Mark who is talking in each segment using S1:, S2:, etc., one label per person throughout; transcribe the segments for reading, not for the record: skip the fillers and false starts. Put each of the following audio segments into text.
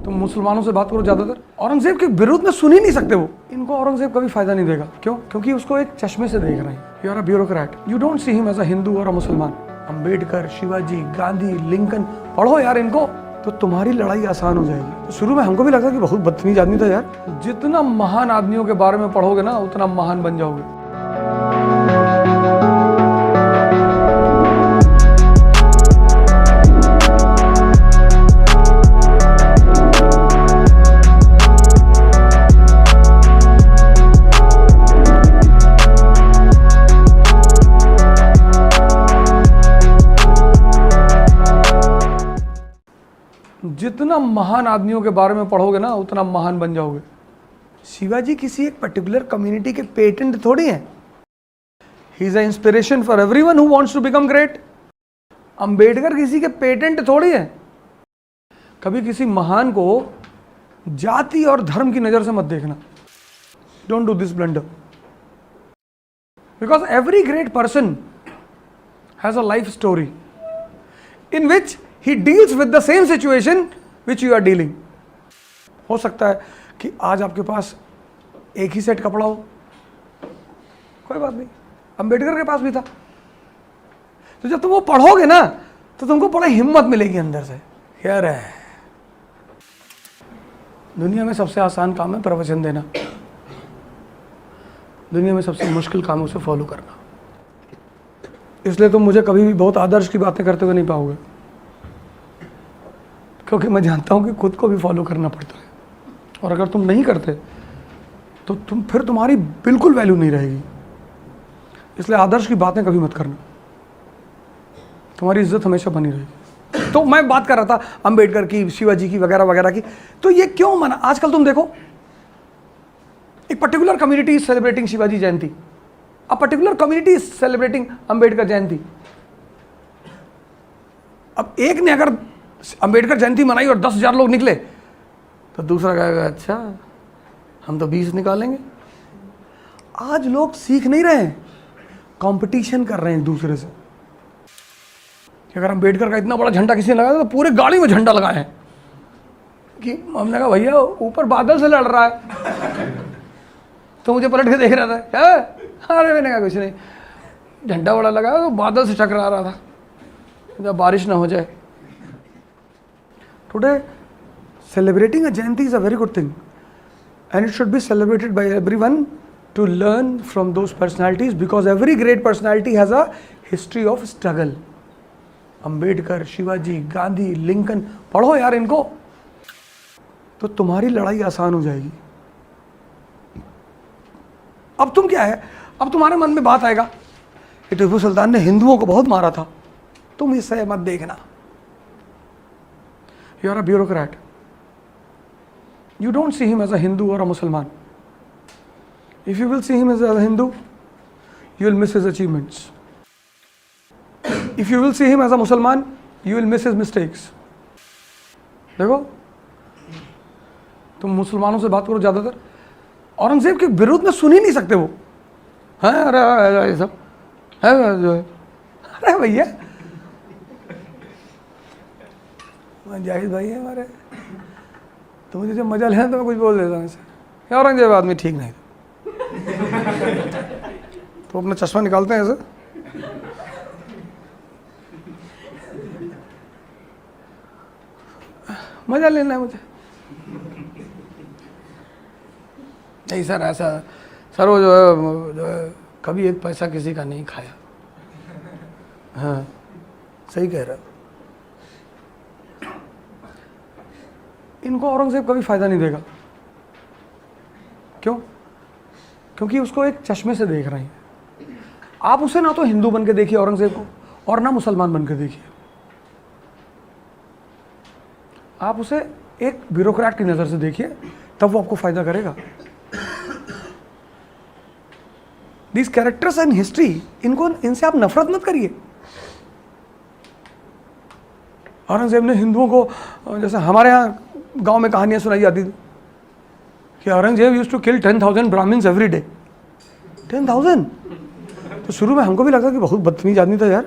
S1: तुम मुसलमानों से बात करो ज़्यादातर, औरंगजेब के विरोध में सुन ही नहीं सकते वो। इनको औरंगजेब कभी फायदा नहीं देगा। क्यों? क्योंकि उसको एक चश्मे से देख रहे हैं। You are a bureaucrat, you don't see him as a Hindu और अ मुसलमान। अंबेडकर, शिवाजी, गांधी, लिंकन पढ़ो यार इनको, तो तुम्हारी लड़ाई आसान हो जाएगी। तो शुरू में हमको भी लगा कि बहुत बदतमीज आदमी था यार। जितना महान आदमियों के बारे में पढ़ोगे ना, उतना महान बन जाओगे। जितना महान आदमियों के बारे में पढ़ोगे ना, उतना महान बन जाओगे। शिवाजी किसी एक पर्टिकुलर कम्युनिटी के पेटेंट थोड़ी हैं। He is a inspiration for everyone who wants to become great. Ambedkar किसी के पेटेंट थोड़ी है। कभी किसी महान को जाति और धर्म की नजर से मत देखना। Don't do this blunder, because every great person has a life story in which he deals with the same situation which you are dealing. हो सकता है कि आज आपके पास एक ही सेट कपड़ा हो, कोई बात नहीं, अंबेडकर के पास भी था। तो जब तुम वो पढ़ोगे ना, तो तुमको बड़ा हिम्मत मिलेगी अंदर से। यार है, दुनिया में सबसे आसान काम है प्रवचन देना, दुनिया में सबसे मुश्किल काम है उसे फॉलो करना। इसलिए तुम मुझे कभी भी बहुत आदर्श की बातें करते हुए नहीं पाओगे, क्योंकि मैं जानता हूं कि खुद को भी फॉलो करना पड़ता है। और अगर तुम नहीं करते तो फिर तुम्हारी बिल्कुल वैल्यू नहीं रहेगी। इसलिए आदर्श की बातें कभी मत करना, तुम्हारी इज्जत हमेशा बनी रहेगी। तो मैं बात कर रहा था अंबेडकर की, शिवाजी की, वगैरह वगैरह की। तो ये क्यों मना? आजकल तुम देखो, एक particular community is celebrating Shivaji Jayanti, a particular community is celebrating Ambedkar Jayanti. अब एक ने अगर अंबेडकर जयंती मनाई और 10,000 लोग निकले, तो दूसरा कहेगा अच्छा हम तो 20 निकालेंगे। आज लोग सीख नहीं रहे हैं, कंपटीशन कर रहे हैं दूसरे से। कि अगर अंबेडकर का इतना बड़ा झंडा किसी ने लगाया तो पूरे गाड़ी में झंडा लगाए हैं। कि हमने कहा भैया ऊपर बादल से लड़ रहा है, तो मुझे पलट के देख रहा था। अरे मैंने कहा कुछ नहीं, झंडा बड़ा लगा तो बादल से टकरा रहा था, जब बारिश ना हो जाए। Today celebrating a Jayanti is a very good thing and it should be celebrated by everyone to learn from those personalities, because every great personality has a history of struggle. Ambedkar, Shivaji, Gandhi, Lincoln पढ़ो यार इनको, तो तुम्हारी लड़ाई आसान हो जाएगी। अब तुम क्या है, अब तुम्हारे मन में बात आएगा कि टीपू सुल्तान ने हिंदुओं को बहुत मारा था, तुम इससे मत देखना। You are a bureaucrat, you don't see him as a Hindu और a Musalman. If you will see him as a Hindu, you will miss his achievements. If you will see him as a Musalman, you will miss his mistakes. देखो, तुम मुसलमानों से बात करो ज़्यादातर, औरंगजेब के विरोध में सुन ही नहीं सकते वो। हाँ अरे ये सब है जो है, अरे भैया जाहिद भाई है हमारे, तो मुझे जब मजा लेना तो मैं कुछ बोल देता हूँ ऐसे। औरंगजेब आदमी ठीक नहीं था, तो अपना चश्मा निकालते हैं ऐसे। मजा लेना है मुझे। नहीं सर ऐसा, सर वो जो है कभी एक पैसा किसी का नहीं खाया। हाँ सही कह रहा। इनको औरंगजेब कभी फायदा नहीं देगा। क्यों? क्योंकि उसको एक चश्मे से देख रहे हैं। आप उसे ना तो हिंदू बन के देखिए औरंगजेब को, और ना मुसलमान बन के देखिए। आप उसे एक ब्यूरोक्रेट की नज़र से देखिए, तब वो आपको फायदा करेगा। These characters in history, इनसे आप नफरत मत करिए। औरंगजेब ने हिंदुओं को, जैसे हमारे यहाँ गांव में कहानियां सुनाई जाती थी कि Aurangzeb used to kill 10,000 Brahmins every day. 10,000। तो शुरू में हमको भी लगा कि बहुत बदतमीज आदमी था यार।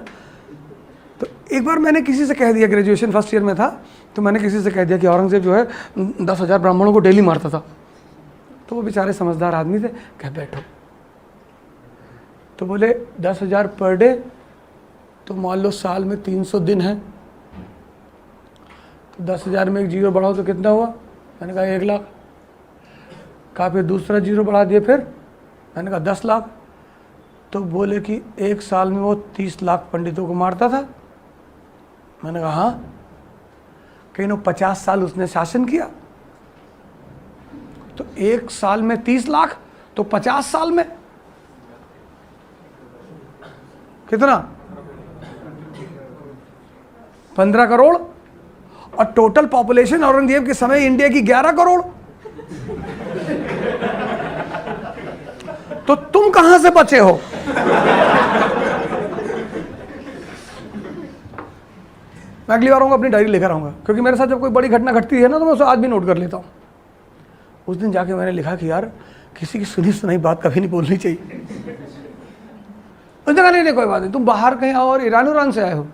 S1: तो एक बार मैंने किसी से कह दिया, ग्रेजुएशन फर्स्ट ईयर में था, तो मैंने किसी से कह दिया कि औरंगजेब जो है 10,000 ब्राह्मणों को डेली मारता था। तो वो बेचारे समझदार आदमी थे, कह बैठो। तो बोले 10,000 पर डे, तो मान लो साल में 300 दिन है, तो 10,000 में एक जीरो बढ़ाओ तो कितना हुआ? मैंने कहा 1 लाख। कहा फिर दूसरा जीरो बढ़ा दिए, फिर मैंने कहा 10 लाख। तो बोले कि एक साल में वो 30 लाख पंडितों को मारता था। मैंने कहा हाँ। कहीं नो 50 साल उसने शासन किया, तो एक साल में 30 लाख, तो 50 साल में कितना? 15 करोड़। और टोटल पॉपुलेशन औरंगजेब के समय इंडिया की 11 करोड़। तो तुम कहां से बचे हो? मैं अगली बार आऊंगा अपनी डायरी लेकर आऊंगा, क्योंकि मेरे साथ जब कोई बड़ी घटना घटती है ना तो मैं उसे आज भी नोट कर लेता हूं। उस दिन जाके मैंने लिखा कि यार किसी की सुनी सुनाई बात कभी नहीं बोलनी चाहिए। उसने कहा नहीं कोई बात नहीं, तुम बाहर कहीं आओ और ईरान से आए हो।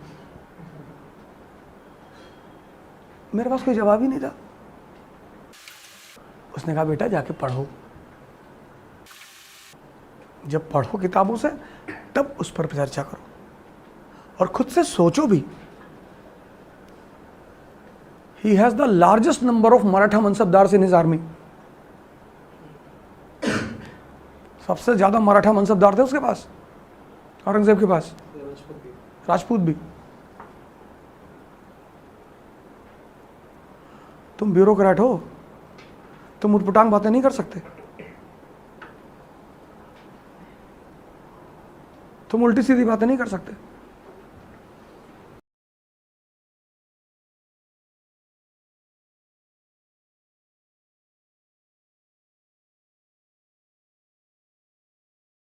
S1: मेरे पास कोई जवाब ही नहीं था। उसने कहा बेटा जाके पढ़ो, जब पढ़ो किताबों से तब उस पर चर्चा करो और खुद से सोचो भी। He has the largest number of Maratha mansabdars in his army। सबसे ज्यादा मराठा मनसबदार थे उसके पास, औरंगजेब के पास, राजपूत भी। तुम ब्यूरोक्रेट हो, तुम उटपटांग बातें नहीं कर सकते, तुम उल्टी सीधी बातें नहीं कर सकते।